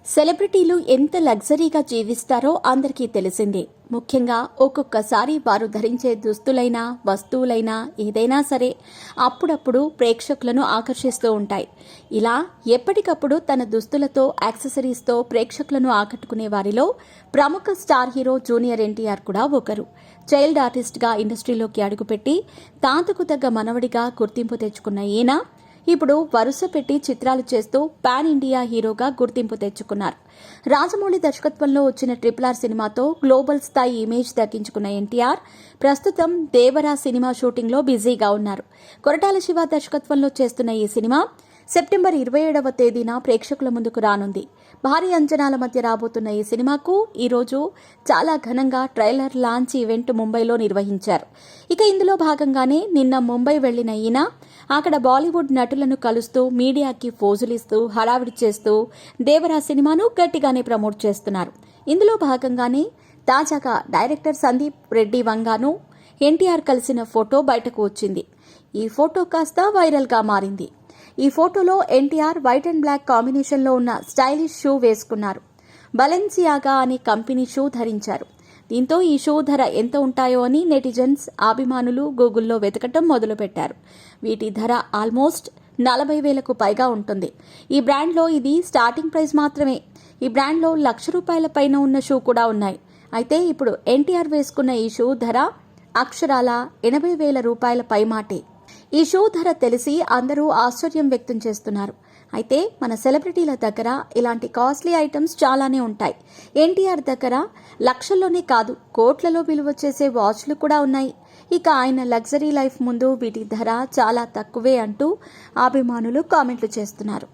సెలబ్రిటీలు ఎంత లగ్జరీగా జీవిస్తారో అందరికీ తెలిసిందే. ముఖ్యంగా ఒక్కొక్కసారి వారు ధరించే దుస్తులైనా వస్తువులైనా ఏదైనా సరే అప్పుడప్పుడు ప్రేక్షకులను ఆకర్షిస్తూ ఉంటాయి. ఇలా ఎప్పటికప్పుడు తన దుస్తులతో యాక్సెసరీస్తో ప్రేక్షకులను ఆకట్టుకునే వారిలో ప్రముఖ స్టార్ హీరో జూనియర్ ఎన్టీఆర్ కూడా ఒకరు. చైల్డ్ ఆర్టిస్ట్గా ఇండస్ట్రీలోకి అడుగుపెట్టి తాతకు తగ్గ మనవడిగా గుర్తింపు తెచ్చుకున్న ఈయన ఇప్పుడు వరుస పెట్టి చిత్రాలు చేస్తూ పాన్ ఇండియా హీరోగా గుర్తింపు తెచ్చుకున్నారు. రాజమౌళి దర్శకత్వంలో వచ్చిన RRR సినిమాతో గ్లోబల్ స్థాయి ఇమేజ్ దక్కించుకున్న ఎన్టీఆర్ ప్రస్తుతం దేవరా సినిమా షూటింగ్లో బిజీగా ఉన్నారు. కొరటాల శివ దర్శకత్వంలో చేస్తున్న ఈ సినిమా సెప్టెంబర్ 27వ తేదీన ప్రేక్షకుల ముందుకు రానుంది. భారీ అంచనాల మధ్య రాబోతున్న ఈ సినిమాకు ఈరోజు చాలా ఘనంగా ట్రైలర్ లాంచ్ ఈవెంట్ ముంబైలో నిర్వహించారు. ఇక ఇందులో భాగంగానే నిన్న ముంబై వెళ్లిన ఈయన అక్కడ బాలీవుడ్ నటులను కలుస్తూ మీడియాకి ఫోజులిస్తూ హడావిడి చేస్తూ దేవరా సినిమాను గట్టిగానే ప్రమోట్ చేస్తున్నారు. ఇందులో భాగంగానే తాజాగా డైరెక్టర్ సందీప్ రెడ్డి వంగాను ఎన్టీఆర్ కలిసిన ఫోటో బయటకు వచ్చింది. ఈ ఫోటో కాస్త వైరల్గా మారింది. ఈ ఫోటోలో ఎన్టీఆర్ వైట్ అండ్ బ్లాక్ కాంబినేషన్లో ఉన్న స్టైలిష్ షూ వేసుకున్నారు. బలెన్సియాగా అనే కంపెనీ షూ ధరించారు. దీంతో ఈ షూ ధర ఎంత ఉంటాయో అని నెటిజన్స్ అభిమానులు గూగుల్లో వెతకటం మొదలుపెట్టారు. వీటి ధర ఆల్మోస్ట్ 40,000కు పైగా ఉంటుంది. ఈ బ్రాండ్లో ఇది స్టార్టింగ్ ప్రైస్ మాత్రమే. ఈ బ్రాండ్లో ₹1,00,000 పైన ఉన్న షూ కూడా ఉన్నాయి. అయితే ఇప్పుడు ఎన్టీఆర్ వేసుకున్న ఈ షూ ధర అక్షరాల ₹80,000 పైమాటే. ఈ షూ ధర తెలిసి అందరూ ఆశ్చర్యం వ్యక్తం చేస్తున్నారు. అయితే మన సెలబ్రిటీల దగ్గర ఇలాంటి కాస్ట్లీ ఐటమ్స్ చాలానే ఉంటాయి. ఎన్టీఆర్ దగ్గర లక్షల్లోనే కాదు కోట్లలో విలువ చేసే వాచ్లు కూడా ఉన్నాయి. ఇక ఆయన లగ్జరీ లైఫ్ ముందు వీటి ధర చాలా తక్కువే అంటూ అభిమానులు కామెంట్లు చేస్తున్నారు.